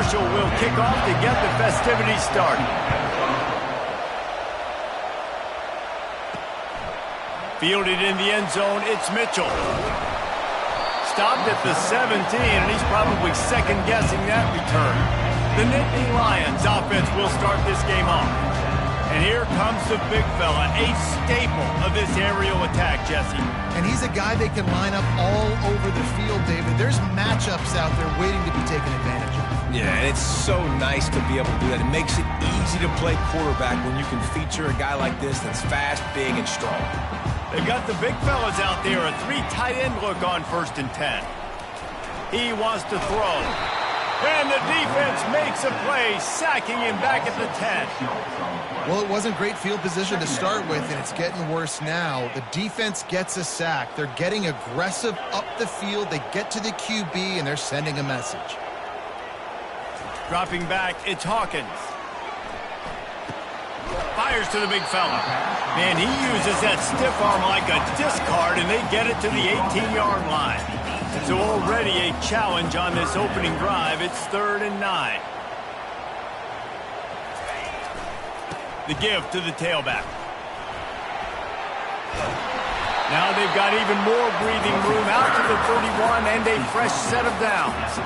official will kick off to get the festivities started. Fielded in the end zone, it's Mitchell. Stopped at the 17, and he's probably second-guessing that return. The Nittany Lions offense will start this game off. And here comes the big fella, a staple of this aerial attack, Jesse. And he's a guy they can line up all over the field, David. There's matchups out there waiting to be taken advantage of. Yeah, and it's so nice to be able to do that. It makes it easy to play quarterback when you can feature a guy like this that's fast, big, and strong. They've got the big fellas out there, a 3 tight end look on 1st and 10. He wants to throw. And the defense makes a play, sacking him back at the 10. Well, it wasn't great field position to start with, and it's getting worse now. The defense gets a sack. They're getting aggressive up the field. They get to the QB, and they're sending a message. Dropping back, it's Hawkins. Fires to the big fella. Man, he uses that stiff arm like a discard, and they get it to the 18-yard line. So already a challenge on this opening drive. It's 3rd and 9. The give to the tailback. Now they've got even more breathing room out to the 31 and a fresh set of downs.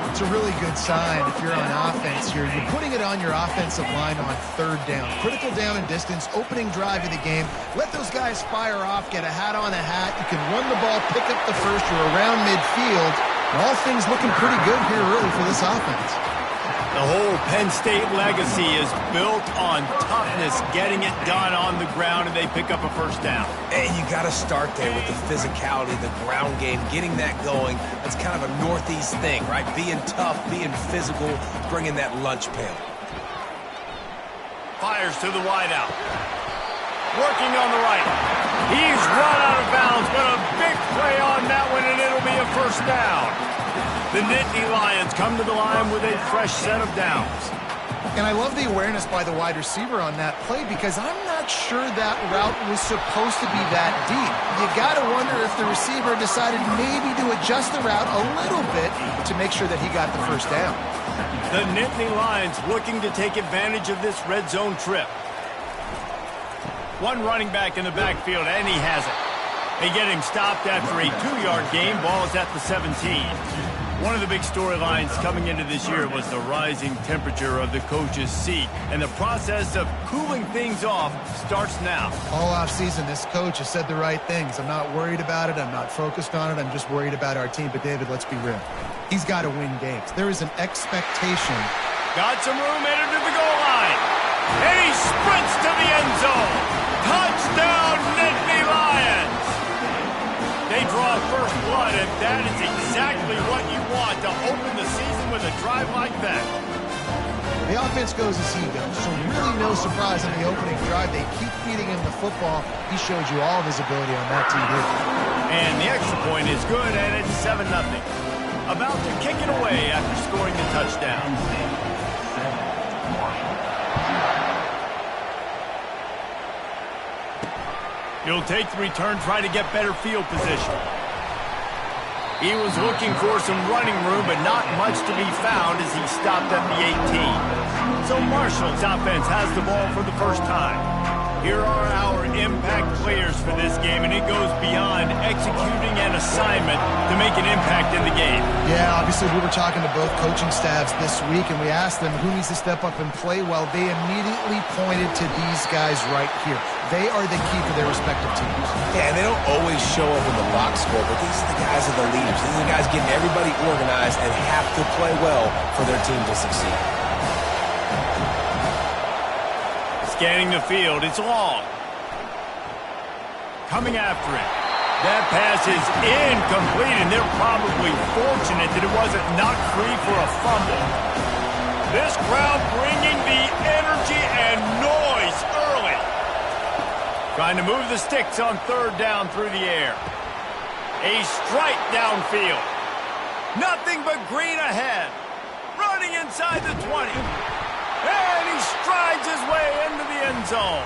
It's a really good sign if you're on offense here. You're putting it on your offensive line on 3rd down. Critical down and distance, opening drive of the game. Let those guys fire off, get a hat on a hat. You can run the ball, pick up the first. You're around midfield. And all things looking pretty good here early for this offense. The whole Penn State legacy is built on toughness, getting it done on the ground, and they pick up a 1st down. And you got to start there with the physicality, the ground game, getting that going. That's kind of a Northeast thing, right? Being tough, being physical, bringing that lunch pail. Fires to the wideout. Working on the right. He's run out of bounds, but a big play on that one, and it'll be a 1st down. The Nittany Lions come to the line with a fresh set of downs. And I love the awareness by the wide receiver on that play because I'm not sure that route was supposed to be that deep. You got to wonder if the receiver decided maybe to adjust the route a little bit to make sure that he got the 1st down. The Nittany Lions looking to take advantage of this red zone trip. One running back in the backfield, and he has it. They get him stopped after a 2-yard gain. Ball is at the 17. One of the big storylines coming into this year was the rising temperature of the coach's seat, and the process of cooling things off starts now. All offseason, this coach has said the right things. I'm not worried about it. I'm not focused on it. I'm just worried about our team. But, David, let's be real. He's got to win games. There is an expectation. Got some room headed to the goal line. And he sprints to the end zone. Touchdown, Nittany Lions! They draw first blood, and that is exactly what you want to open the season with a drive like that. The offense goes as he goes, so really no surprise on the opening drive. They keep feeding him the football. He showed you all of his ability on that TV. And the extra point is good, and it's 7-0. About to kick it away after scoring the touchdown. He'll take the return, try to get better field position. He was looking for some running room, but not much to be found as he stopped at the 18. So Marshall's offense has the ball for the 1st time. Here are our impact players for this game, and it goes beyond executing an assignment to make an impact in the game. Yeah, obviously we were talking to both coaching staffs this week, and we asked them who needs to step up and play well. They immediately pointed to these guys right here. They are the key for their respective teams. Yeah, and they don't always show up in the box score, but these are the guys are the leaders. These are the guys getting everybody organized and have to play well for their team to succeed. Scanning the field, it's long. Coming after it. That pass is incomplete, and they're probably fortunate that it wasn't knocked free for a fumble. This crowd bringing the energy and noise early. Trying to move the sticks on 3rd down through the air. A strike downfield. Nothing but green ahead. Running inside the 20. And he strides his way into the end zone.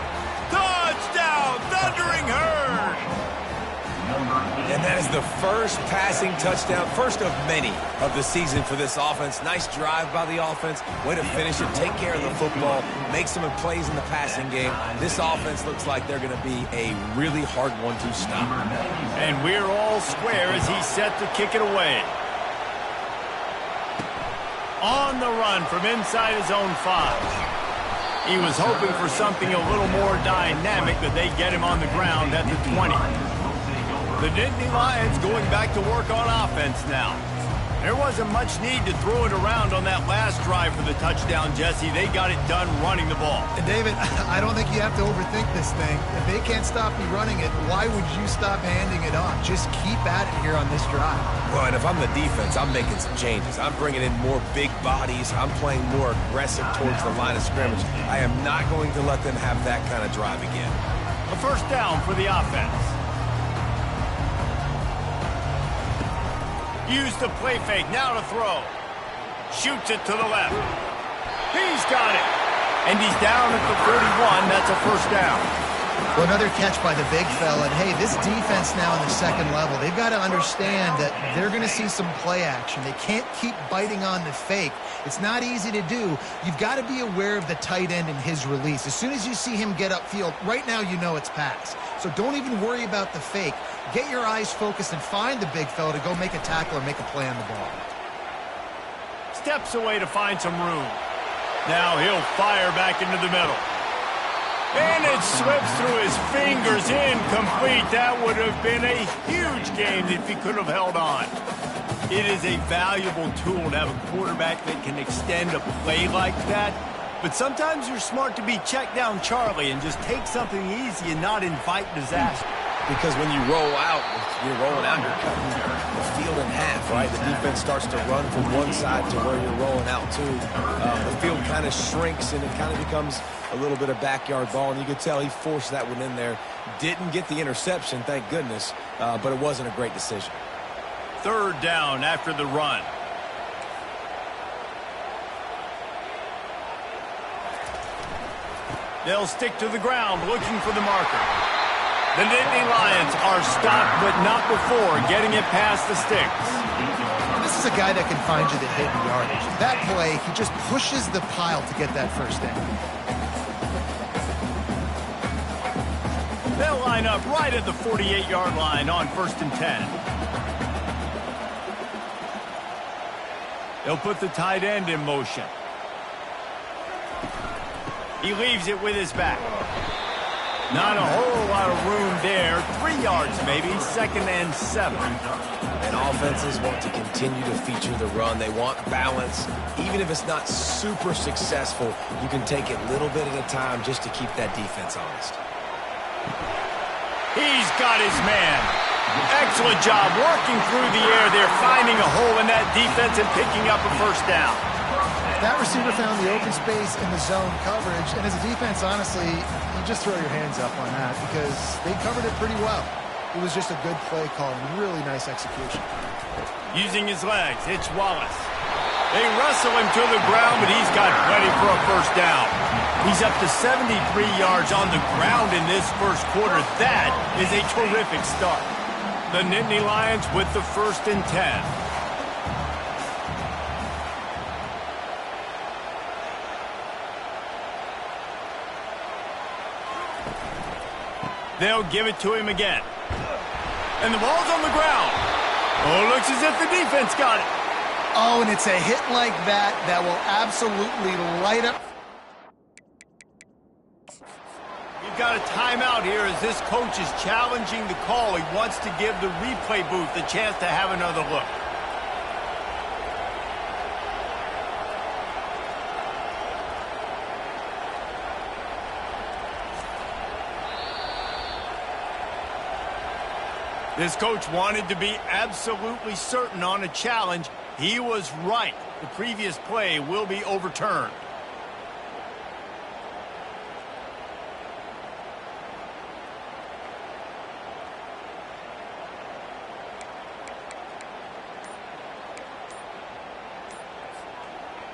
Touchdown, Thundering Herd! And That is the first passing touchdown, first of many of the season for this offense. Nice drive by the offense. Way to finish it, take care of the football, make some plays in the passing game. This offense looks like they're going to be a really hard one to stop. And we're all square as he's set to kick it away. On the run from inside his own 5. He was hoping for something a little more dynamic, but they get him on the ground at the 20. The Nittany Lions going back to work on offense now. There wasn't much need to throw it around on that last drive for the touchdown, Jesse. They got it done running the ball. And David, I don't think you have to overthink this thing. If they can't stop me running it, why would you stop handing it off? Just keep at it here on this drive. Well, and if I'm the defense, I'm making some changes. I'm bringing in more big bodies. I'm playing more aggressive towards the line of scrimmage. I am not going to let them have that kind of drive again. A first down for the offense. Use the play fake, now to throw. Shoots it to the left. He's got it. And he's down at the 31. That's a first down. Well, another catch by the big fella. And, hey, this defense now in the second level, they've got to understand that they're going to see some play action. They can't keep biting on the fake. It's not easy to do. You've got to be aware of the tight end and his release. As soon as you see him get upfield, right now you know it's pass. So don't even worry about the fake. Get your eyes focused and find the big fella to go make a tackle or make a play on the ball. Steps away to find some room. Now he'll fire back into the middle. And it slips through his fingers, incomplete. That would have been a huge game if he could have held on. It is a valuable tool to have a quarterback that can extend a play like that. But sometimes you're smart to be check down Charlie and just take something easy and not invite disaster. Because when you roll out, you're rolling out, you're cutting the field in half, right? The defense starts to run from one side to where you're rolling out to. The field kind of shrinks and it kind of becomes a little bit of backyard ball. And you could tell he forced that one in there. Didn't get the interception, thank goodness, but it wasn't a great decision. Third down after the run. They'll stick to the ground looking for the marker. The Nittany Lions are stopped, but not before getting it past the sticks. This is a guy that can find you the hidden yardage. That play, he just pushes the pile to get that first down. They'll line up right at the 48-yard line on 1st and 10. They'll put the tight end in motion. He leaves it with his back. Not a whole lot of room there. 3 yards maybe, 2nd and 7. And offenses want to continue to feature the run. They want balance. Even if it's not super successful, you can take it little bit at a time just to keep that defense honest. He's got his man. Excellent job working through the air there, finding a hole in that defense and picking up a first down. That receiver found the open space in the zone coverage, and as a defense, honestly, you just throw your hands up on that because they covered it pretty well. It was just a good play call and really nice execution. Using his legs, it's Wallace. They wrestle him to the ground, but he's got plenty for a first down. He's up to 73 yards on the ground in this first quarter. That is a terrific start. The Nittany Lions with the 1st and 10. They'll give it to him again. And the ball's on the ground. Oh, looks as if the defense got it. Oh, and it's a hit like that that will absolutely light up. We've got a timeout here as this coach is challenging the call. He wants to give the replay booth a chance to have another look. This coach wanted to be absolutely certain on a challenge. He was right. The previous play will be overturned.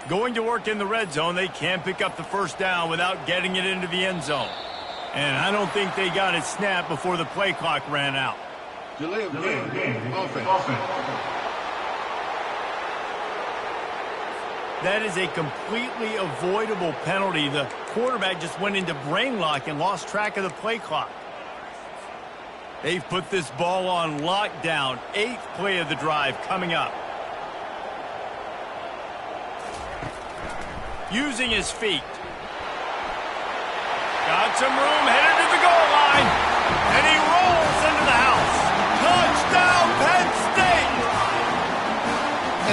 Going to work in the red zone, they can't pick up the first down without getting it into the end zone. And I don't think they got it snapped before the play clock ran out. Delay of game. Offense. That is a completely avoidable penalty. The quarterback just went into brain lock and lost track of the play clock. They've put this ball on lockdown. 8th play of the drive coming up. Using his feet. Got some room, headed to the goal line. And he rolls into the house. Touchdown, Penn State!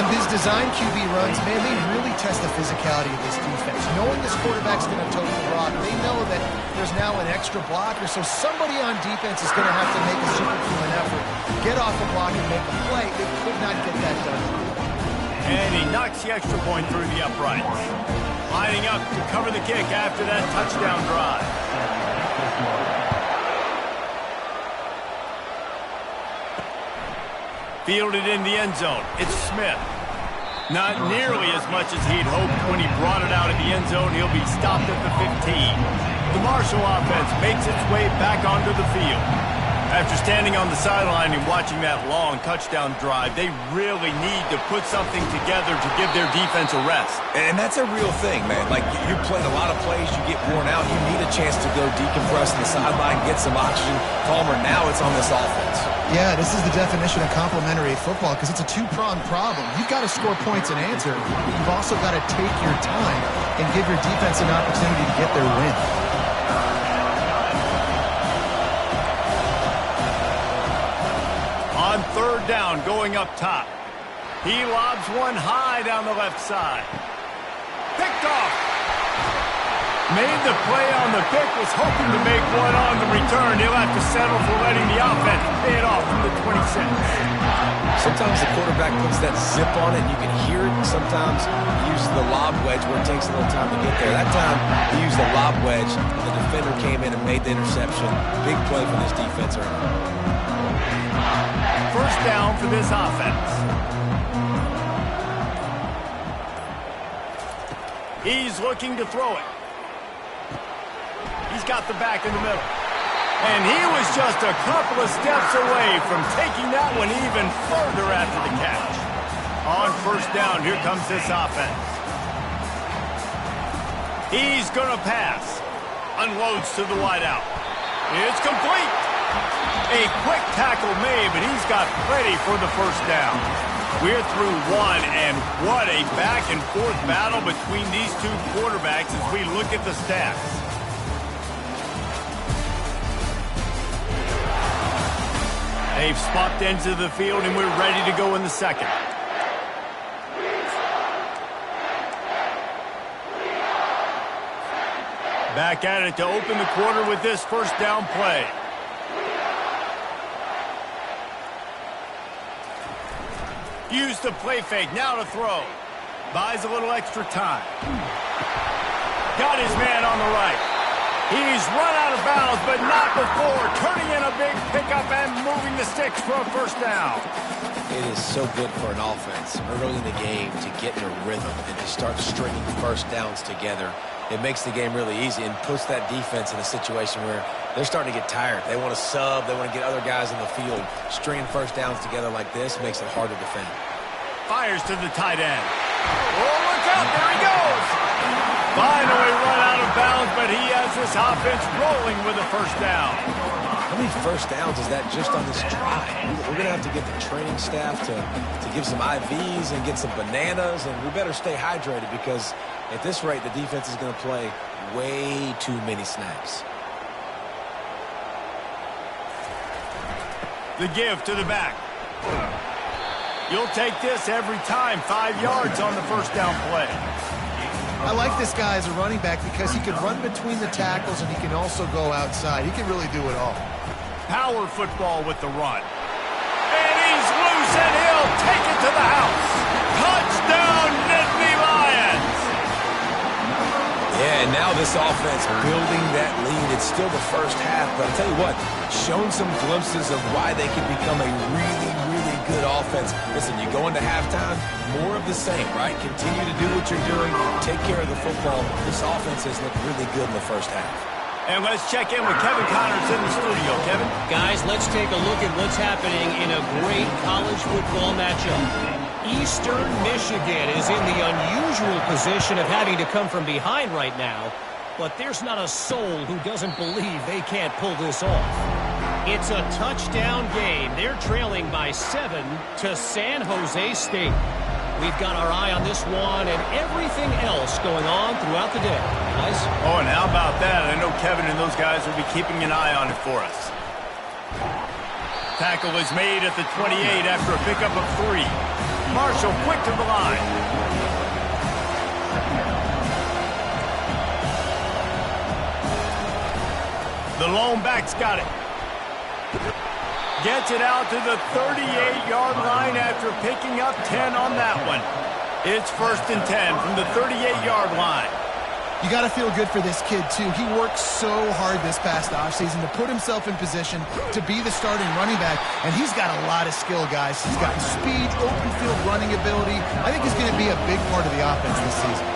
And these design QB runs, man, they really test the physicality of this defense. Knowing this quarterback's going to tote the rock, they know that there's now an extra blocker, so somebody on defense is going to have to make a superhuman effort, get off the block and make a play. They could not get that done. And he knocks the extra point through the uprights. Lining up to cover the kick after that touchdown drive. Fielded in the end zone. It's Smith. Not nearly as much as he'd hoped when he brought it out of the end zone. He'll be stopped at the 15. The Marshall offense makes its way back onto the field. After standing on the sideline and watching that long touchdown drive, they really need to put something together to give their defense a rest. And that's a real thing, man. Like, you played a lot of plays, you get worn out, you need a chance to go decompress on the sideline, get some oxygen. Palmer, now it's on this offense. Yeah, this is the definition of complementary football because it's a two-pronged problem. You've got to score points and answer, but you've also got to take your time and give your defense an opportunity to get their win. On 3rd down, going up top. He lobs one high down the left side. Picked off. Made the play on the pick, was hoping to make one on the return. He'll have to settle for letting the offense pay it off from the 26. Sometimes the quarterback puts that zip on it, and you can hear it. Sometimes he uses the lob wedge where it takes a little time to get there. That time, he used the lob wedge. The defender came in and made the interception. Big play for this defense early. 1st down for this offense. He's looking to throw it. He's got the back in the middle. And he was just a couple of steps away from taking that one even further after the catch. On 1st down, here comes this offense. He's going to pass. Unloads to the wideout. It's complete. A quick tackle made, but he's got plenty for the 1st down. We're through one, and what a back-and-forth battle between these two quarterbacks as we look at the stats. They've swapped ends of the field, and we're ready to go in the 2nd. Back at it to open the quarter with this 1st down play. Use the play fake, now to throw. Buys a little extra time. Got his man on the right. He's run out of bounds, but not before turning in a big pickup and moving the sticks for a 1st down. It is so good for an offense early in the game to get in a rhythm and to start stringing 1st downs together. It makes the game really easy and puts that defense in a situation where they're starting to get tired. They want to sub. They want to get other guys in the field. Stringing 1st downs together like this makes it hard to defend. Fires to the tight end. Oh, look out. There he goes. Finally run out of bounds, but he has this offense rolling with a 1st down. How many 1st downs is that just on this drive? We're going to have to get the training staff to give some IVs and get some bananas, and we better stay hydrated because at this rate, the defense is going to play way too many snaps. The give to the back. You'll take this every time. 5 yards on the 1st down play. I like this guy as a running back because he can run between the tackles and he can also go outside. He can really do it all. Power football with the run. And he's loose, and he'll take it to the house. Touchdown, Nittany Lions! Yeah, and now this offense building that lead. It's still the 1st half, but I'll tell you what, shown some glimpses of why they can become a really, really good offense. Listen, you go into halftime, more of the same, right? Continue to do what you're doing, take care of the football. This offense has looked really good in the 1st half. And let's check in with Kevin Connors in the studio. Kevin? Guys, let's take a look at what's happening in a great college football matchup. Eastern Michigan is in the unusual position of having to come from behind right now, but there's not a soul who doesn't believe they can't pull this off. It's a touchdown game. They're trailing by 7 to San Jose State. We've got our eye on this one and everything else going on throughout the day, guys. Oh, and how about that? I know Kevin and those guys will be keeping an eye on it for us. Tackle is made at the 28 after a pickup of 3. Marshall quick to the line. The lone back's got it. Gets it out to the 38-yard line after picking up 10 on that one. It's 1st and 10 from the 38-yard line. You got to feel good for this kid, too. He worked so hard this past offseason to put himself in position to be the starting running back, and he's got a lot of skill, guys. He's got speed, open field running ability. I think he's going to be a big part of the offense this season.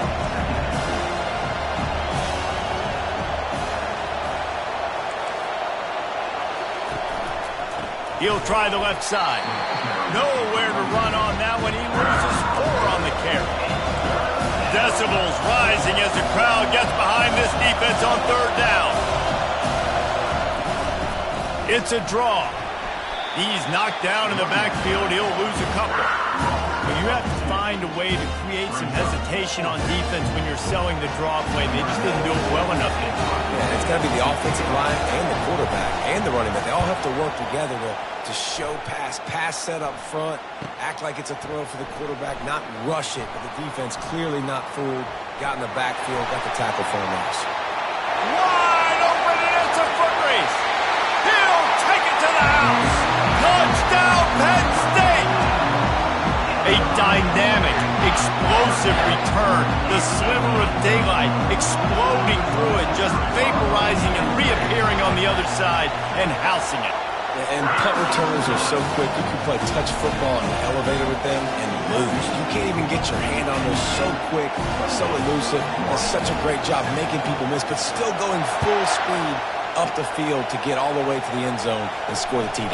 He'll try the left side. Nowhere to run on that one. He loses 4 on the carry. Decibels rising as the crowd gets behind this defense on 3rd down. It's a draw. He's knocked down in the backfield. He'll lose a couple. But you have to find a way to create some hesitation on defense when you're selling the draw play. They just didn't do it well enough there. Yeah, it's got to be the offensive line and the quarterback and the running back. They all have to work together to show pass set up front, act like it's a throw for the quarterback, not rush it. But the defense clearly not fooled, got in the backfield, got the tackle for a loss. Wide open, and it's a foot race. He'll take it to the house. Touchdown, Penn State. A dynamic, explosive return. The sliver of daylight exploding through it, just vaporizing and reappearing on the other side and housing it. And punt returners are so quick. You can play touch football in the elevator with them and lose. You can't even get your hand on those. So quick, so elusive. Does such a great job making people miss, but still going full speed up the field to get all the way to the end zone and score the TD.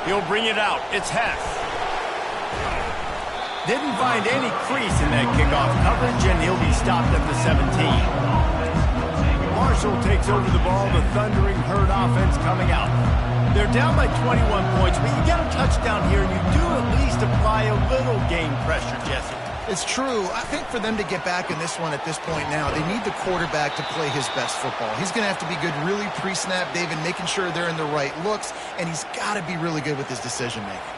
He'll bring it out. It's Hess. Didn't find any crease in that kickoff coverage, and he'll be stopped at the 17. Marshall takes over the ball. The thundering herd offense coming out. They're down by 21 points, but you get a touchdown here, and you do at least apply a little game pressure, Jesse. It's true. I think for them to get back in this one at this point now, they need the quarterback to play his best football. He's going to have to be good really pre-snap, David, making sure they're in the right looks, and he's got to be really good with his decision-making.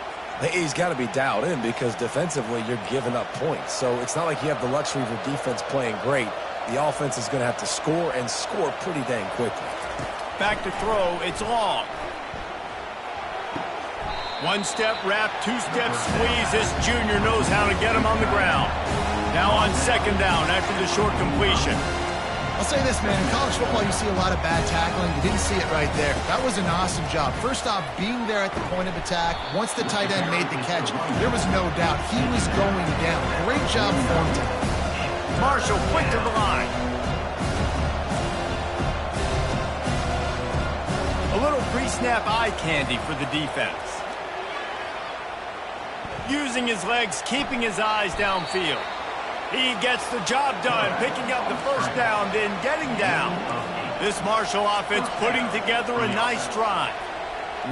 He's got to be dialed in because defensively you're giving up points. So it's not like you have the luxury of your defense playing great. The offense is going to have to score and score pretty dang quickly. Back to throw. It's long. One-step wrap, two-step squeeze. This junior knows how to get him on the ground. Now on 2nd down after the short completion. I'll say this, man. In college football, you see a lot of bad tackling. You didn't see it right there. That was an awesome job. First off, being there at the point of attack. Once the tight end made the catch, there was no doubt he was going down. Great job for him today. Marshall quick to the line. A little pre-snap eye candy for the defense. Using his legs, keeping his eyes downfield. He gets the job done, picking up the 1st down, then getting down. This Marshall offense putting together a nice drive.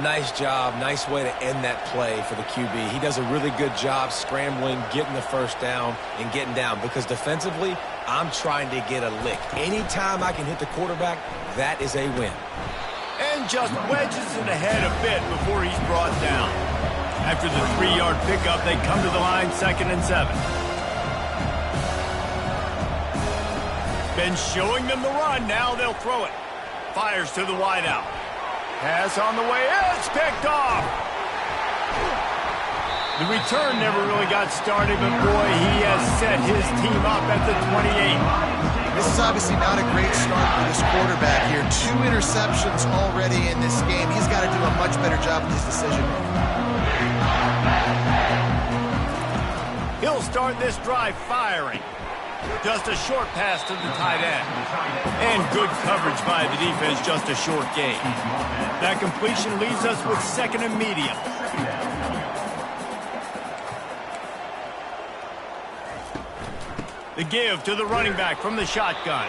Nice job, nice way to end that play for the QB. He does a really good job scrambling, getting the 1st down, and getting down. Because defensively, I'm trying to get a lick. Anytime I can hit the quarterback, that is a win. And just wedges it ahead a bit before he's brought down. After the 3-yard pickup, they come to the line 2nd and 7. Been showing them the run. Now they'll throw it. Fires to the wideout. Pass on the way. It's picked off. The return never really got started, but boy, he has set his team up at the 28. This is obviously not a great start for this quarterback here. 2 interceptions already in this game. He's got to do a much better job with his decision-making. He'll start this drive firing. Just a short pass to the tight end. And good coverage by the defense, just a short gain. That completion leaves us with second and medium. The give to the running back from the shotgun.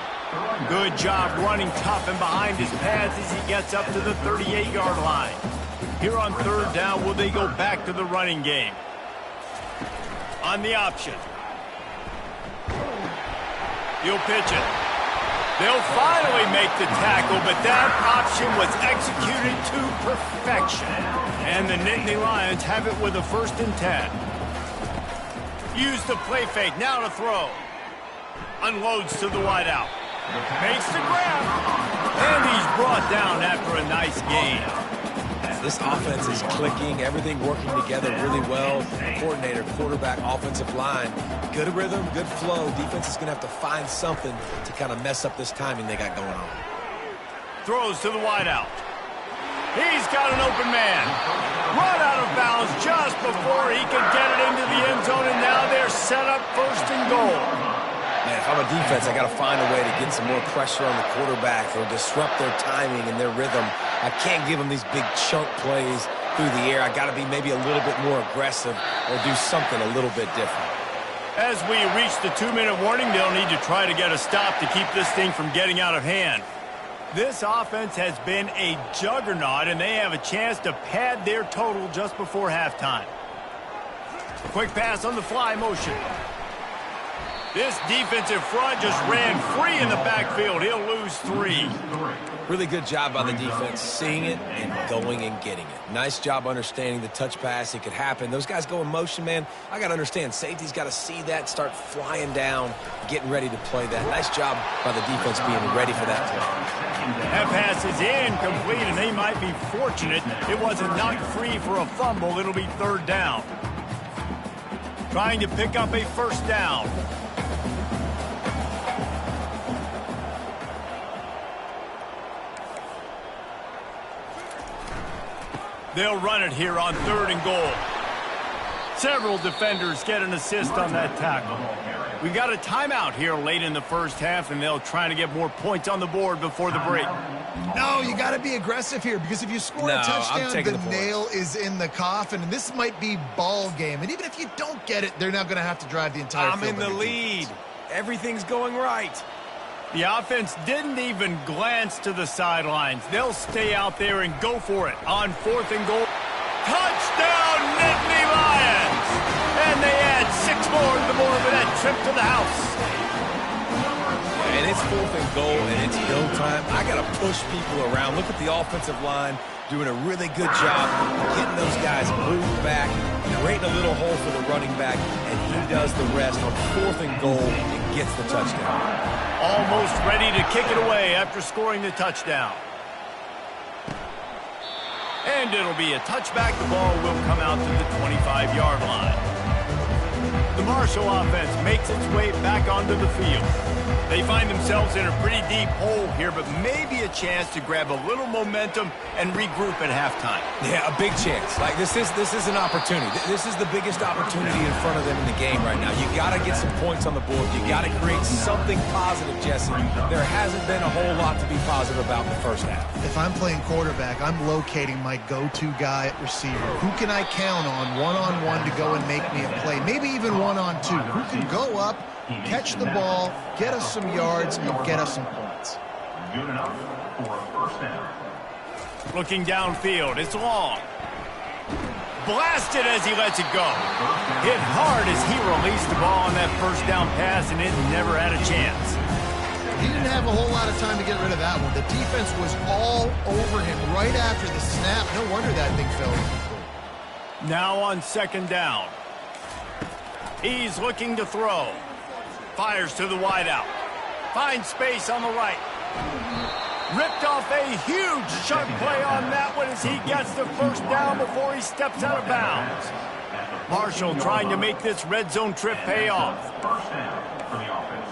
Good job running tough and behind his pads as he gets up to the 38-yard line. Here on third down, will they go back to the running game? On the option. He'll pitch it. They'll finally make the tackle, but that option was executed to perfection. And the Nittany Lions have it with a 1st and 10. Use the play fake, now to throw. Unloads to the wideout. Makes the grab. And he's brought down after a nice gain. This offense is clicking, everything working together really well. Coordinator, quarterback, offensive line. Good rhythm, good flow. Defense is going to have to find something to kind of mess up this timing they got going on. Throws to the wideout. He's got an open man. Run out of bounds just before he could get it into the end zone, and now they're set up 1st and goal. Man, if I'm a defense, I got to find a way to get some more pressure on the quarterback or disrupt their timing and their rhythm. I can't give them these big chunk plays through the air. I got to be maybe a little bit more aggressive or do something a little bit different. As we reach the 2-minute warning, they'll need to try to get a stop to keep this thing from getting out of hand. This offense has been a juggernaut, and they have a chance to pad their total just before halftime. Quick pass on the fly motion. This defensive front just ran free in the backfield. He'll lose 3. Really good job by the defense, seeing it and going and getting it. Nice job understanding the touch pass. It could happen. Those guys go in motion, man. I got to understand, safety's got to see that, start flying down, getting ready to play that. Nice job by the defense being ready for that play. That pass is incomplete, and they might be fortunate it wasn't knocked free for a fumble. It'll be 3rd down. Trying to pick up a 1st down. They'll run it here on 3rd and goal. Several defenders get an assist on that tackle. We got a timeout here late in the 1st half, and they'll try to get more points on the board before the break. No, you got to be aggressive here, because if you score a touchdown, the nail is in the coffin, and this might be ball game. And even if you don't get it, they're not going to have to drive the entire field. I'm in the lead. Everything's going right. The offense didn't even glance to the sidelines. They'll stay out there and go for it on 4th and goal. Touchdown, Nittany Lions! And they add 6 more to the board with that trip to the house. And it's 4th and goal, and it's go time. I got to push people around. Look at the offensive line doing a really good job getting those guys moved back, creating a little hole for the running back, and he does the rest on 4th and goal and gets the touchdown. Almost ready to kick it away after scoring the touchdown. And it'll be a touchback. The ball will come out to the 25-yard line. The Marshall offense makes its way back onto the field. They find themselves in a pretty deep hole here, but maybe a chance to grab a little momentum and regroup at halftime. Yeah, a big chance. Like this is an opportunity. This is the biggest opportunity in front of them in the game right now. You got to get some points on the board. You got to create something positive, Jesse. There hasn't been a whole lot to be positive about in the 1st half. If I'm playing quarterback, I'm locating my go-to guy at receiver. Who can I count on one-on-one to go and make me a play? Maybe even one-on-two. Who can go up, catch the ball, get us some yards, and get us some points. Good enough for a 1st down. Looking downfield, it's long. Blasted as he lets it go. Hit hard as he released the ball on that 1st down pass, and it never had a chance. He didn't have a whole lot of time to get rid of that one. The defense was all over him right after the snap. No wonder that thing fell. Now on 2nd down. He's looking to throw. Fires to the wideout. Finds space on the right. Ripped off a huge chunk play on that one as he gets the 1st down before he steps out of bounds. Marshall trying to make this red zone trip pay off. 1st down for the offense.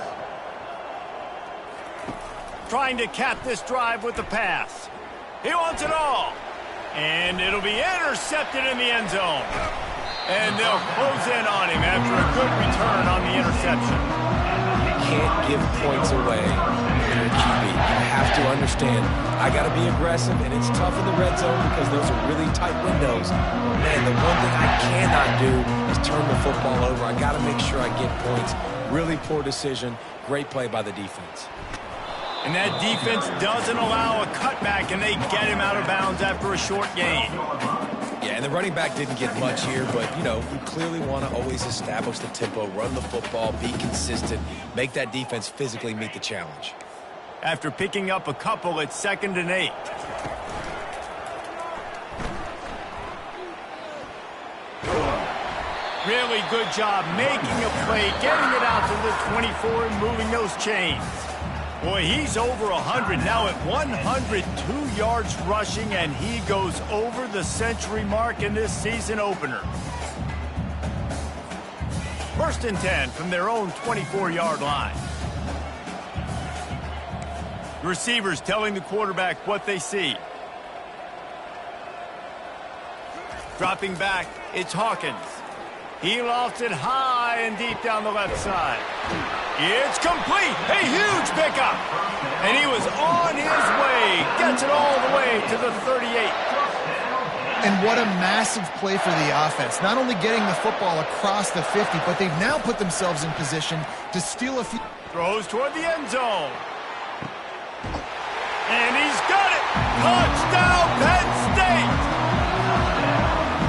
Trying to cap this drive with the pass. He wants it all. And it'll be intercepted in the end zone. And they'll close in on him after a good return on the interception. give points away when you're a QB. You have to understand, I got to be aggressive, and it's tough in the red zone because those are really tight windows. Man, the one thing I cannot do is turn the football over. I got to make sure I get points. Really poor decision. Great play by the defense. And that defense doesn't allow a cutback, and they get him out of bounds after a short gain. Yeah, and the running back didn't get much here, but, you know, you clearly want to always establish the tempo, run the football, be consistent, make that defense physically meet the challenge. After picking up a couple, it's 2nd and 8. Really good job making a play, getting it out to the 24 and moving those chains. Boy, he's over 100 now at 102 yards rushing, and he goes over the century mark in this season opener. 1st and 10 from their own 24-yard line. The receivers telling the quarterback what they see. Dropping back, it's Hawkins. He lofts it high and deep down the left side. It's complete. A huge pickup. And he was on his way. Gets it all the way to the 38. And what a massive play for the offense. Not only getting the football across the 50, but they've now put themselves in position to steal a few. Throws toward the end zone. And he's got it. Touchdown, Penn State.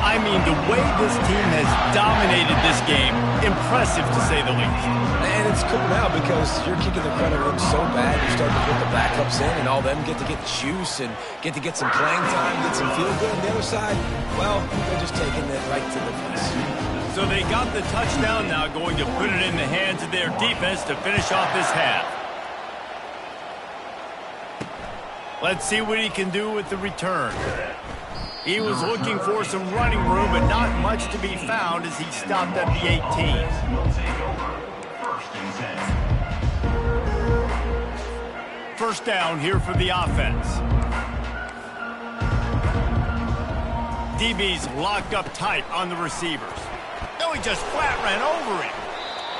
I mean, the way this team has dominated this game, impressive to say the least. And it's cool now because you're kicking the credit room so bad, you start to put the backups in, and all them get to get juice and get to get some playing time, get some feel good. On the other side, well, they're just taking it right to the face. So they got the touchdown now, going to put it in the hands of their defense to finish off this half. Let's see what he can do with the return. He was looking for some running room, but not much to be found as he stopped at the 18. First down here for the offense. DB's locked up tight on the receivers. No, he just flat ran over him.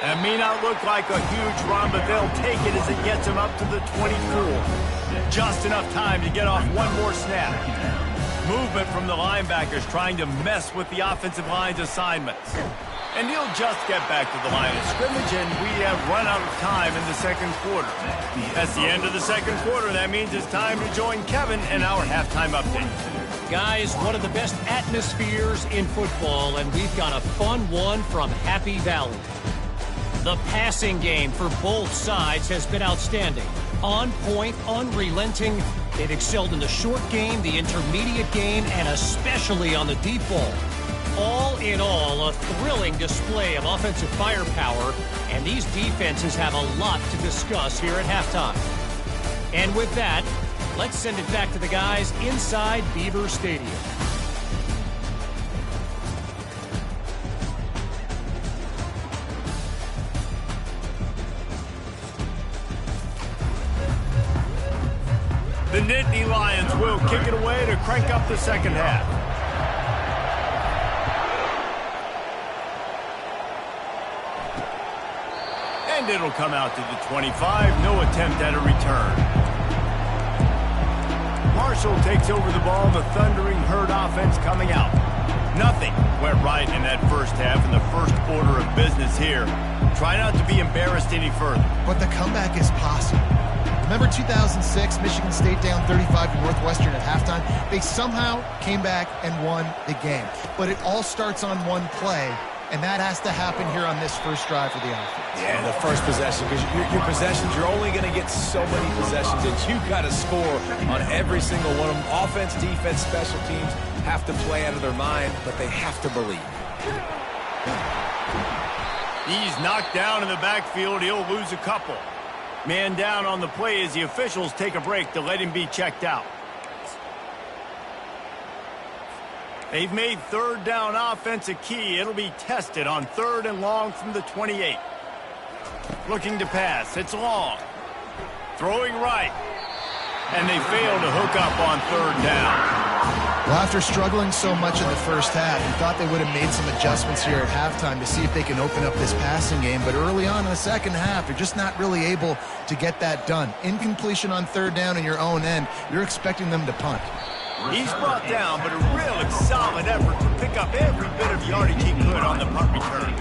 That may not look like a huge run, but they'll take it as it gets him up to the 24. Just enough time to get off one more snap. Movement from the linebackers trying to mess with the offensive line's assignments. And he'll just get back to the line of scrimmage, and we have run out of time in the second quarter. That's the end of the second quarter. That means it's time to join Kevin in our halftime update. Guys, one of the best atmospheres in football, and we've got a fun one from Happy Valley. The passing game for both sides has been outstanding. On point, unrelenting. They've excelled in the short game, the intermediate game, and especially on the deep ball. All in all, a thrilling display of offensive firepower, and these defenses have a lot to discuss here at halftime. And with that, let's send it back to the guys inside Beaver Stadium. The Nittany Lions will kick it away to crank up the second half. And it'll come out to the 25. No attempt at a return. Marshall takes over the ball. The Thundering Herd offense coming out. Nothing went right in that first half in the first order of business here. Try not to be embarrassed any further. But the comeback is possible. Remember 2006, Michigan State down 35 to Northwestern at halftime? They somehow came back and won the game. But it all starts on one play, and that has to happen here on this first drive for the offense. Yeah, the first possession, because your possessions, you're only going to get so many possessions, and you've got to score on every single one of them. Offense, defense, special teams have to play out of their mind, but they have to believe. He's knocked down in the backfield. He'll lose a couple. Man down on the play as the officials take a break to let him be checked out. They've made third down offense a key. It'll be tested on 3rd and long from the 28. Looking to pass. It's long. Throwing right. And they fail to hook up on 3rd down. Well, after struggling so much in the first half, you thought they would have made some adjustments here at halftime to see if they can open up this passing game. But early on in the second half, they're just not really able to get that done. Incompletion on third down in your own end, you're expecting them to punt. He's brought down, but a really solid effort to pick up every bit of yardage he could on the punt return.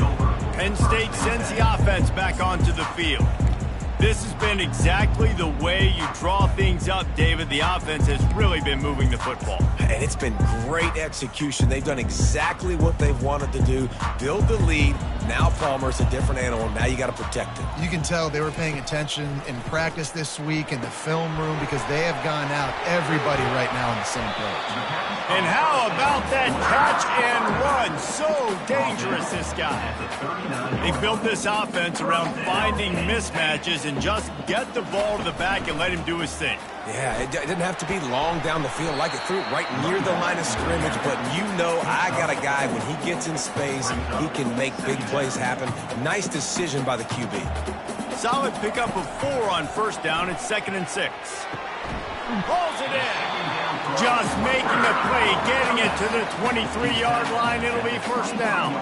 Penn State sends the offense back onto the field. This has been exactly the way you draw things up, David. The offense has really been moving the football. And it's been great execution. They've done exactly what they've wanted to do. Build the lead. Now Palmer's a different animal. Now you got to protect him. You can tell they were paying attention in practice this week in the film room because they have gone out everybody right now on the same page. And how about that catch and run? So dangerous, this guy. They built this offense around finding mismatches and just get the ball to the back and let him do his thing. Yeah, it didn't have to be long down the field. Like it threw it right near the line of scrimmage. But you know I got a guy, when he gets in space, he can make big plays happen. Nice decision by the QB. Solid pickup of 4 on first down. It's 2nd and 6. Pulls it in. Just making the play, getting it to the 23-yard line. It'll be first down.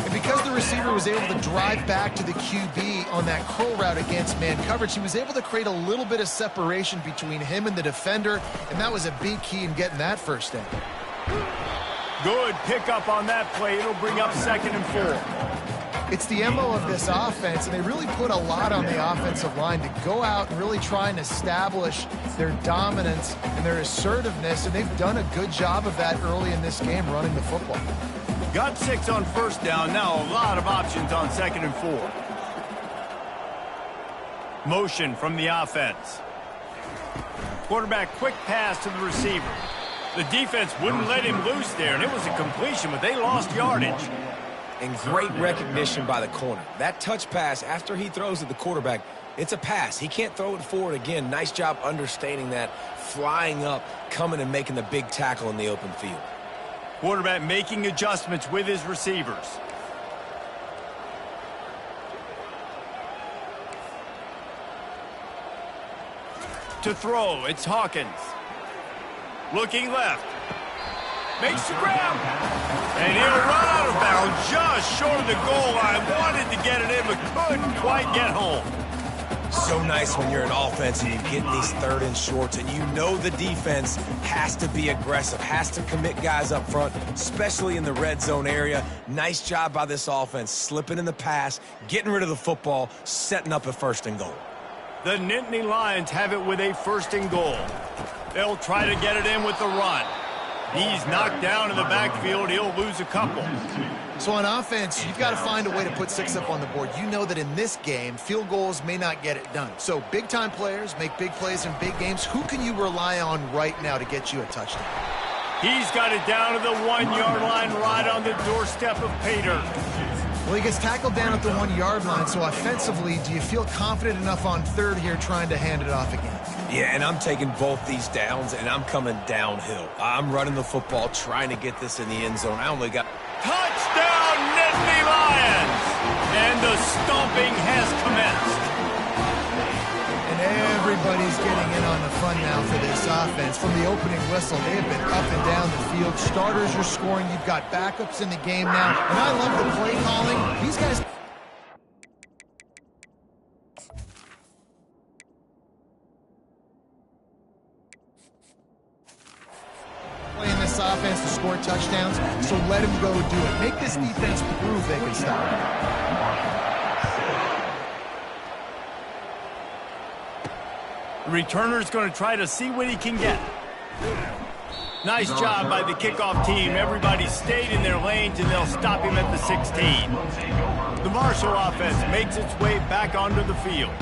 And because the receiver was able to drive back to the QB on that curl route against man coverage, he was able to create a little bit of separation between him and the defender, and that was a big key in getting that first down. Good pickup on that play. It'll bring up 2nd and 4. It's the MO of this offense, and they really put a lot on the offensive line to go out and really try and establish their dominance and their assertiveness, and they've done a good job of that early in this game running the football. Got 6 on first down. Now a lot of options on 2nd and 4. Motion from the offense. Quarterback quick pass to the receiver. The defense wouldn't let him loose there, and it was a completion, but they lost yardage. And great recognition by the corner. That touch pass after he throws at the quarterback, it's a pass. He can't throw it forward again. Nice job understanding that, flying up, coming and making the big tackle in the open field. Quarterback making adjustments with his receivers. To throw, it's Hawkins. Looking left. Makes the grab. And he'll run out of bounds just short of the goal line. Wanted to get it in, but couldn't quite get home. So nice when you're an offense and you get these 3rd and shorts, and you know the defense has to be aggressive, has to commit guys up front, especially in the red zone area. Nice job by this offense, slipping in the pass, getting rid of the football, setting up a 1st and goal. The Nittany Lions have it with a 1st and goal. They'll try to get it in with the run. He's knocked down in the backfield. He'll lose a couple. So on offense, you've got to find a way to put 6 up on the board. You know that in this game, field goals may not get it done. So big-time players make big plays in big games. Who can you rely on right now to get you a touchdown? He's got it down to the 1-yard line, right on the doorstep of Pater. Well, he gets tackled down at the 1-yard line, so offensively, do you feel confident enough on 3rd here trying to hand it off again? Yeah, and I'm taking both these downs, and I'm coming downhill. I'm running the football, trying to get this in the end zone. I only got... Touchdown, Nittany Lions! And the stomping has commenced. And everybody's getting in on the fun now for this offense. From the opening whistle, they have been up and down the field. Starters are scoring. You've got backups in the game now. And I love the play calling. These guys... playing this offense to score touchdowns, so let him go do it. Make this defense prove they can stop it. The returner's going to try to see what he can get. Nice job by the kickoff team. Everybody stayed in their lanes, and they'll stop him at the 16. The Marshall offense makes its way back onto the field.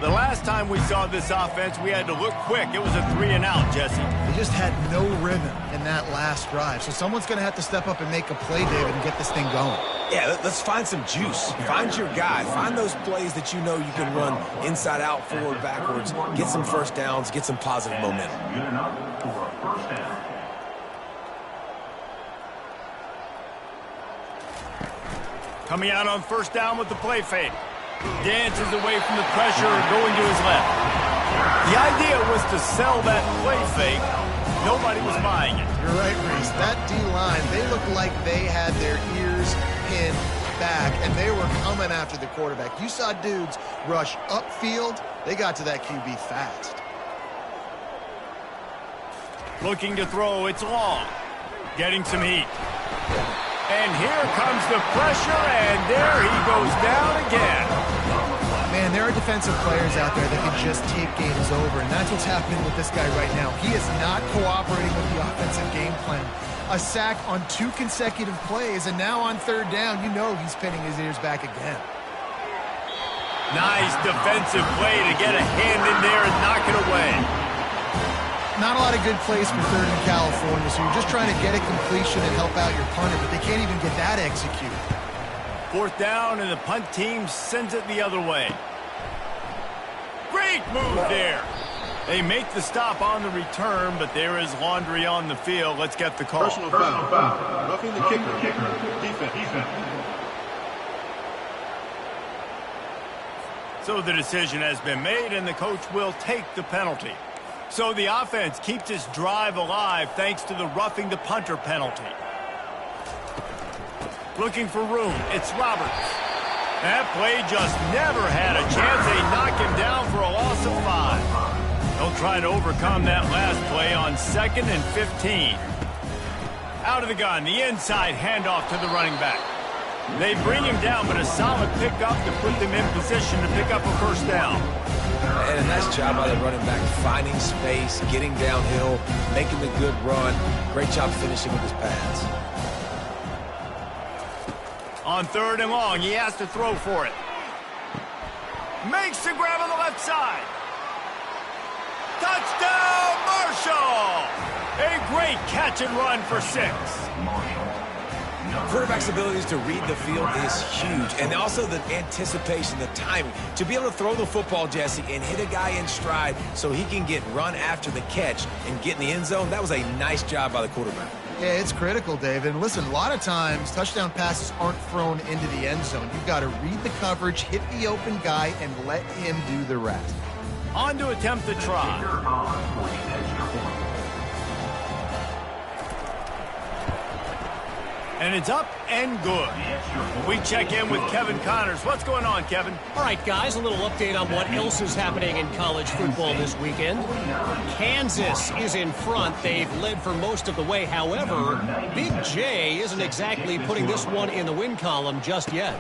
The last time we saw this offense, we had to look quick. It was a 3-and-out, Jesse. They just had no rhythm in that last drive. So someone's going to have to step up and make a play, David, and get this thing going. Yeah, let's find some juice. Find your guy. Find those plays that you know you can run inside out, forward, backwards. Get some 1st downs. Get some positive momentum. Good enough for a 1st down. Coming out on 1st down with the play fake. Dances away from the pressure, going to his left. The idea was to sell that play fake, nobody was buying it. You're right, Reese. That D-line, they looked like they had their ears pinned back, and they were coming after the quarterback. You saw dudes rush upfield. They got to that QB fast. Looking to throw, it's long. Getting some heat. And here comes the pressure, and there he goes down again. Man, there are defensive players out there that can just take games over, and that's what's happening with this guy right now. He is not cooperating with the offensive game plan. A sack on 2 consecutive plays, and now on 3rd down, you know he's pinning his ears back again. Nice defensive play to get a hand in there and knock it away. Not a lot of good plays for 3rd in California, so you're just trying to get a completion and help out your punter, but they can't even get that executed. 4th down, and the punt team sends it the other way. Great move there. They make the stop on the return, but there is laundry on the field. Let's get the call. Personal foul. Roughing the kicker. Defense. So the decision has been made, and the coach will take the penalty. So the offense keeps its drive alive thanks to the roughing the punter penalty. Looking for room, it's Roberts. That play just never had a chance. They knock him down for a loss of 5. They'll try to overcome that last play on 2nd and 15. Out of the gun, the inside handoff to the running back. They bring him down, but a solid pickup to put them in position to pick up a 1st down. And a nice job by the running back, finding space, getting downhill, making the good run. Great job finishing with his pads. On 3rd and long, he has to throw for it. Makes the grab on the left side. Touchdown, Marshall! A great catch and run for 6. Quarterback's abilities to read the field is huge, and also the anticipation, the timing. To be able to throw the football, Jesse, and hit a guy in stride so he can get run after the catch and get in the end zone, that was a nice job by the quarterback. Yeah, it's critical, David. And listen, a lot of times, touchdown passes aren't thrown into the end zone. You've got to read the coverage, hit the open guy, and let him do the rest. On to attempt the try. And it's up and good. We check in with Kevin Connors. What's going on, Kevin? All right, guys, a little update on what else is happening in college football this weekend. Kansas is in front. They've led for most of the way. However, Big J isn't exactly putting this one in the win column just yet.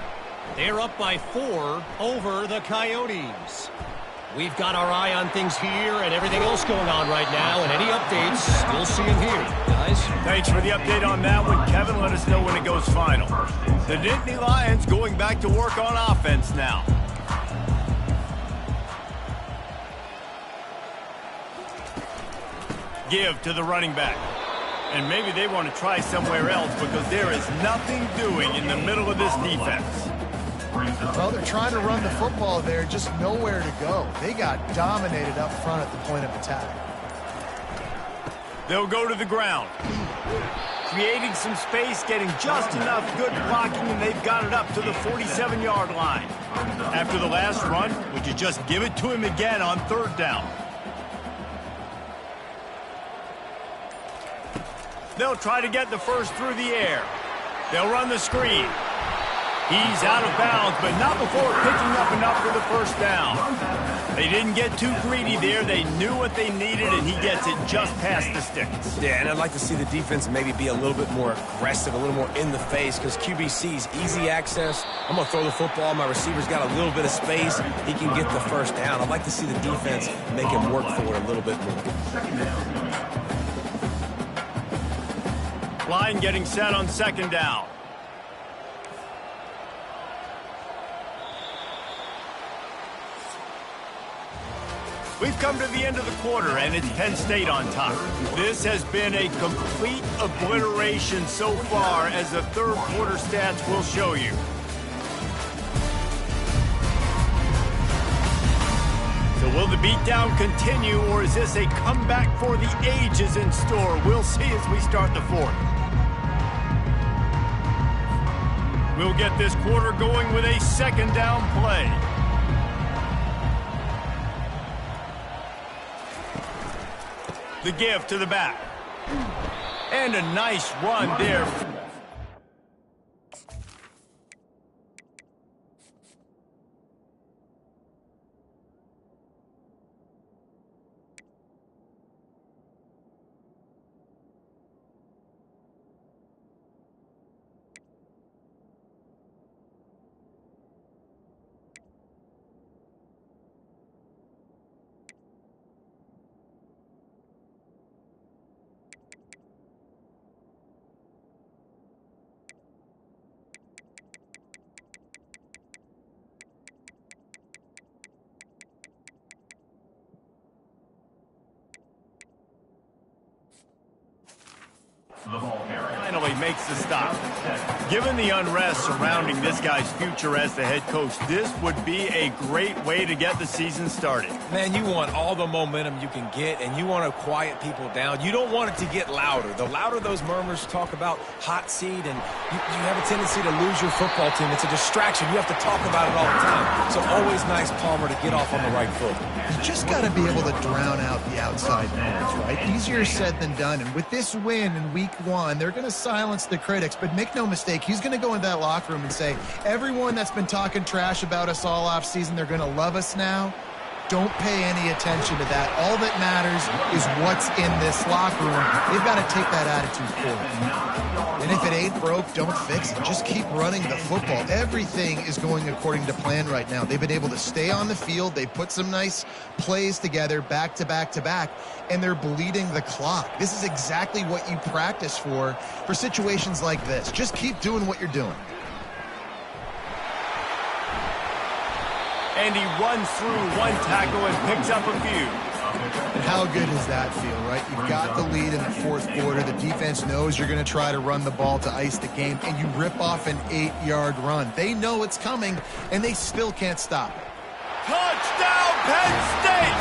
They're up by 4 over the Coyotes. We've got our eye on things here and everything else going on right now, and any updates, you'll see them here, guys. Thanks for the update on that one, Kevin. Let us know when it goes final. The Nittany Lions going back to work on offense now. Give to the running back. And maybe they want to try somewhere else because there is nothing doing in the middle of this defense. Well, they're trying to run the football there, just nowhere to go. They got dominated up front at the point of attack. They'll go to the ground. Creating some space, getting just enough good blocking, and they've got it up to the 47-yard line. After the last run, would you just give it to him again on 3rd down? They'll try to get the first through the air. They'll run the screen. He's out of bounds, but not before picking up enough for the 1st down. They didn't get too greedy there. They knew what they needed, and he gets it just past the sticks. Yeah, and I'd like to see the defense maybe be a little bit more aggressive, a little more in the face, because QBC's easy access. I'm going to throw the football. My receiver's got a little bit of space. He can get the 1st down. I'd like to see the defense make him work for it a little bit more. Line getting set on 2nd down. We've come to the end of the quarter, and it's Penn State on top. This has been a complete obliteration so far, as the 3rd quarter stats will show you. So will the beatdown continue, or is this a comeback for the ages in store? We'll see as we start the 4th. We'll get this quarter going with a 2nd down play. The give to the back. And a nice run there. Finally makes the stop. Given the unrest surrounding this guy's future as the head coach, this would be a great way to get the season started. Man, you want all the momentum you can get, and you want to quiet people down. You don't want it to get louder. The louder those murmurs talk about hot seat, and you have a tendency to lose your football team. It's a distraction. You have to talk about it all the time. So always nice, Palmer, to get off on the right foot. You just got to be able to drown out the outside noise, right? Easier said than done. And with this win in week 1, they're going to silence the critics. But make no mistake, he's going to go into that locker room and say, everyone that's been talking trash about us all off season, they're going to love us now. Don't pay any attention to that. All that matters is what's in this locker room. They've got to take that attitude forward. And if it ain't broke, don't fix it. Just keep running the football. Everything is going according to plan right now. They've been able to stay on the field. They put some nice plays together back to back to back, and they're bleeding the clock. This is exactly what you practice for situations like this. Just keep doing what you're doing. And he runs through one tackle and picks up a few. And how good does that feel, right? You've got the lead in the fourth quarter. The defense knows you're going to try to run the ball to ice the game, and you rip off an 8-yard run. They know it's coming, and they still can't stop it. Touchdown, Penn State!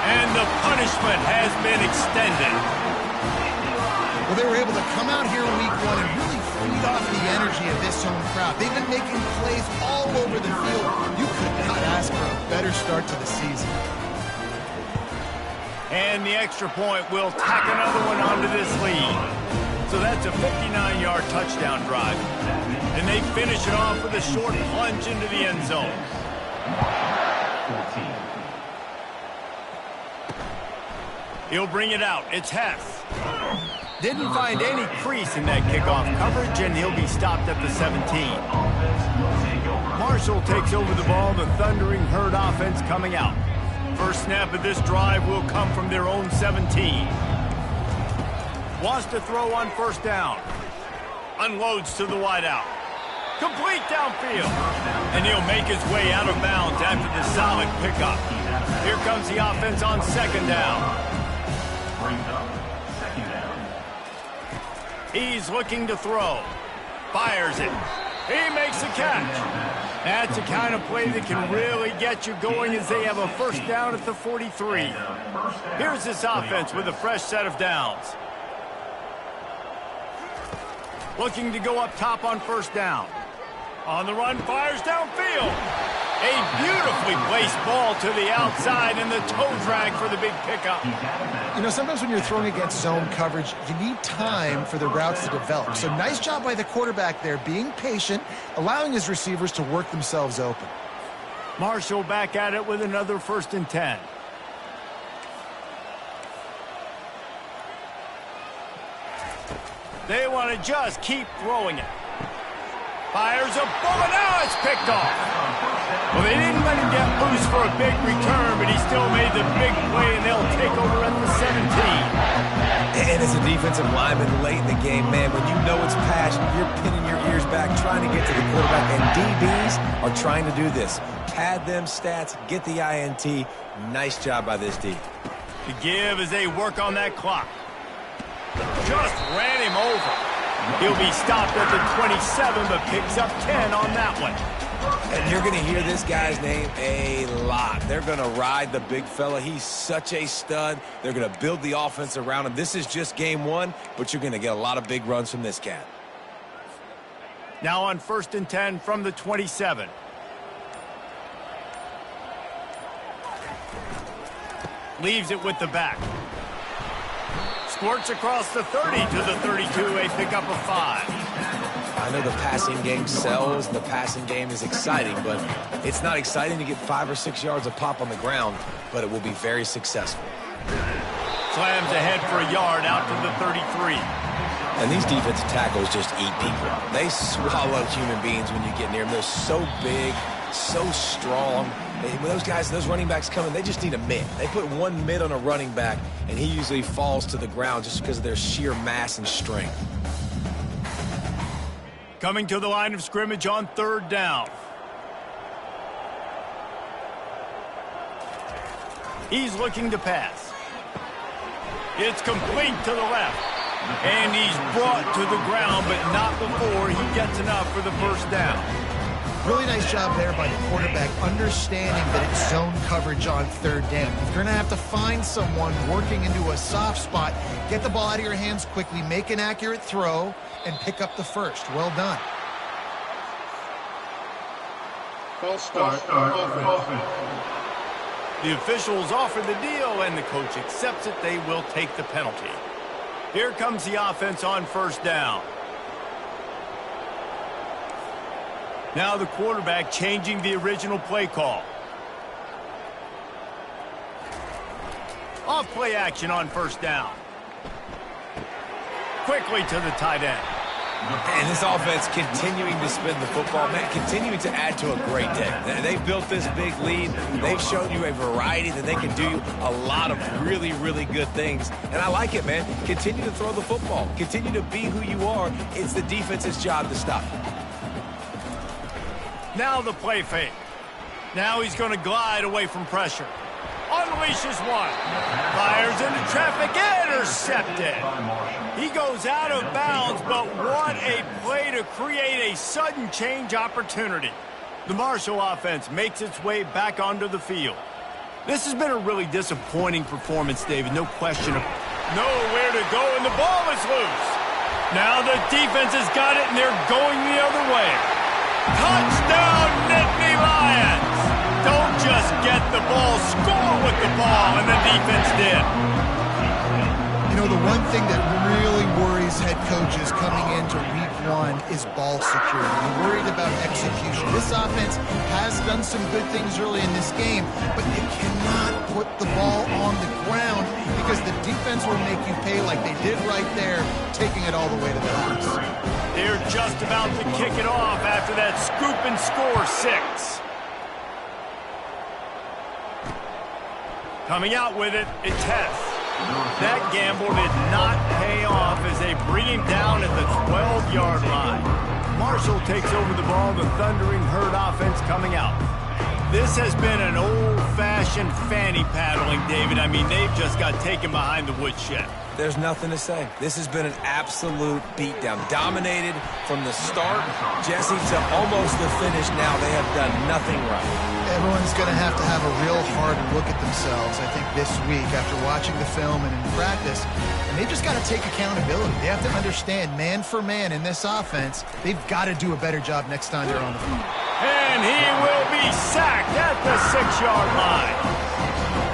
And the punishment has been extended. Well, they were able to come out here in week 1 and really feed off the energy of this home crowd. They've been making plays all over the field. You could not ask for a better start to the season. And the extra point will tack another one onto this lead. So that's a 59-yard touchdown drive. And they finish it off with a short plunge into the end zone. He'll bring it out. It's Hess. Didn't find any crease in that kickoff coverage, and he'll be stopped at the 17. Marshall takes over the ball, the Thundering Herd offense coming out. First snap of this drive will come from their own 17. Wants to throw on first down. Unloads to the wideout. Complete downfield. And he'll make his way out of bounds after the solid pickup. Here comes the offense on second down. He's looking to throw. Fires it. He makes a catch. That's the kind of play that can really get you going as they have a first down at the 43. Here's this offense with a fresh set of downs. Looking to go up top on first down. On the run, fires downfield. A beautifully placed ball to the outside and the toe drag for the big pickup. You know, sometimes when you're throwing against zone coverage, you need time for the routes to develop. So nice job by the quarterback there, being patient, allowing his receivers to work themselves open. Marshall back at it with another 1st and 10. They want to just keep throwing it. Fires a bullet. Now it's picked off. Well, they didn't let him get loose for a big return, but he still made the big play, and they'll take over at the 17. And as a defensive lineman late in the game, man, when you know it's passion, you're pinning your ears back, trying to get to the quarterback, and DBs are trying to do this. Pad them stats, get the INT. Nice job by this D. To give as they work on that clock. Just ran him over. He'll be stopped at the 27, but picks up 10 on that one. And you're going to hear this guy's name a lot. They're going to ride the big fella. He's such a stud. They're going to build the offense around him. This is just game 1, but you're going to get a lot of big runs from this cat. Now on 1st and 10 from the 27. Leaves it with the back. Squirts across the 30 to the 32, a pickup of 5. I know the passing game sells, and the passing game is exciting, but it's not exciting to get 5 or 6 yards of pop on the ground, but it will be very successful. Slams ahead for a yard out to the 33. And these defensive tackles just eat people. They swallow human beings when you get near them. They're so big, so strong. When those guys, those running backs come in, they just need a mid. They put one mid on a running back, and he usually falls to the ground just because of their sheer mass and strength. Coming to the line of scrimmage on 3rd down. He's looking to pass. It's complete to the left. And he's brought to the ground, but not before he gets enough for the first down. Really nice job there by the quarterback, understanding that it's zone coverage on 3rd down. If you're going to have to find someone working into a soft spot, get the ball out of your hands quickly, make an accurate throw, and pick up the first. Well done. False start. Offense. The officials offer the deal, and the coach accepts it. They will take the penalty. Here comes the offense on 1st down. Now the quarterback changing the original play call. Off play action on 1st down. Quickly to the tight end. And this offense continuing to spin the football, man, continuing to add to a great day. They've built this big lead. They've shown you a variety that they can do a lot of really, really good things. And I like it, man. Continue to throw the football. Continue to be who you are. It's the defense's job to stop you. Now the play fake. Now he's going to glide away from pressure. Unleashes one. Fires into traffic. Intercepted. He goes out of bounds, but what a play to create a sudden change opportunity. The Marshall offense makes its way back onto the field. This has been a really disappointing performance, David. No question. Nowhere to go, and the ball is loose. Now the defense has got it, and they're going the other way. Touchdown, Nittany Lions! Don't just get the ball, score with the ball, and the defense did. You know, the one thing that really worries head coaches coming into week 1 is ball security. You're worried about execution. This offense has done some good things early in this game, but you cannot put the ball on the ground because the defense will make you pay like they did right there, taking it all the way to the house. They're just about to kick it off after that scoop and score 6. Coming out with it, it's Hess. That gamble did not pay off as they bring him down at the 12-yard line. Marshall takes over the ball, the Thundering Herd offense coming out. This has been an old-fashioned fanny paddling, David. I mean, they've just got taken behind the woodshed. There's nothing to say. This has been an absolute beatdown. Dominated from the start, Jesse, to almost the finish now. They have done nothing right. Everyone's going to have a real hard look at themselves, I think, this week after watching the film and in practice. And they've just got to take accountability. They have to understand, man for man in this offense, they've got to do a better job next time they're on the field. And he will be sacked at the 6-yard line.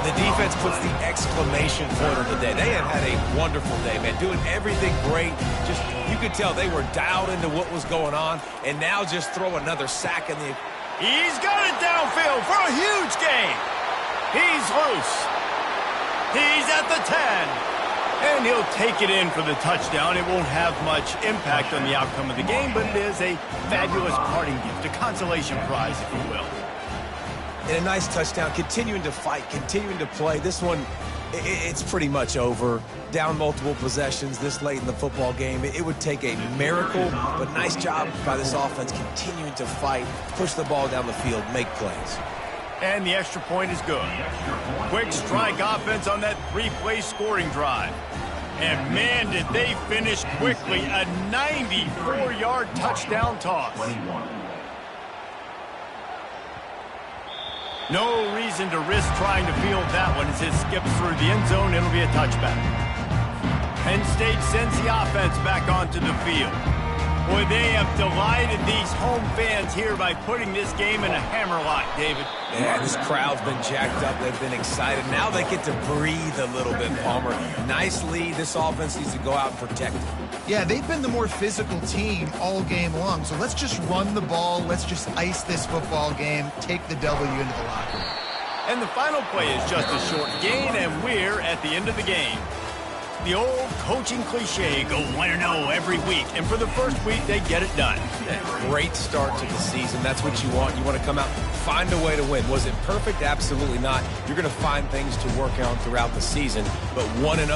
The defense puts the exclamation point on the day. They have had a wonderful day, man, doing everything great. Just, you could tell they were dialed into what was going on, and now just throw another sack in the... He's got it downfield for a huge gain. He's loose. He's at the 10. And he'll take it in for the touchdown. It won't have much impact on the outcome of the game, but it is a fabulous parting gift, a consolation prize, if you will. And a nice touchdown, continuing to fight, continuing to play. This one, it's pretty much over. Down multiple possessions this late in the football game. It would take a miracle, but nice job by this offense continuing to fight, push the ball down the field, make plays. And the extra point is good. Quick strike offense on that 3-play scoring drive. And man, did they finish quickly. A 94-yard touchdown toss. No reason to risk trying to field that one as it skips through the end zone. It'll be a touchback. Penn State sends the offense back onto the field. Boy, they have delighted these home fans here by putting this game in a hammerlock, David. Yeah, this crowd's been jacked up. They've been excited. Now they get to breathe a little bit, Palmer. Nice lead. This offense needs to go out and protect it. Yeah, they've been the more physical team all game long. So let's just run the ball. Let's just ice this football game, take the W into the locker room. And the final play is just a short gain, and we're at the end of the game. The old coaching cliche, go 1-0 every week. And for the first week, they get it done. Great start to the season. That's what you want. You want to come out, find a way to win. Was it perfect? Absolutely not. You're going to find things to work on throughout the season. But 1-0,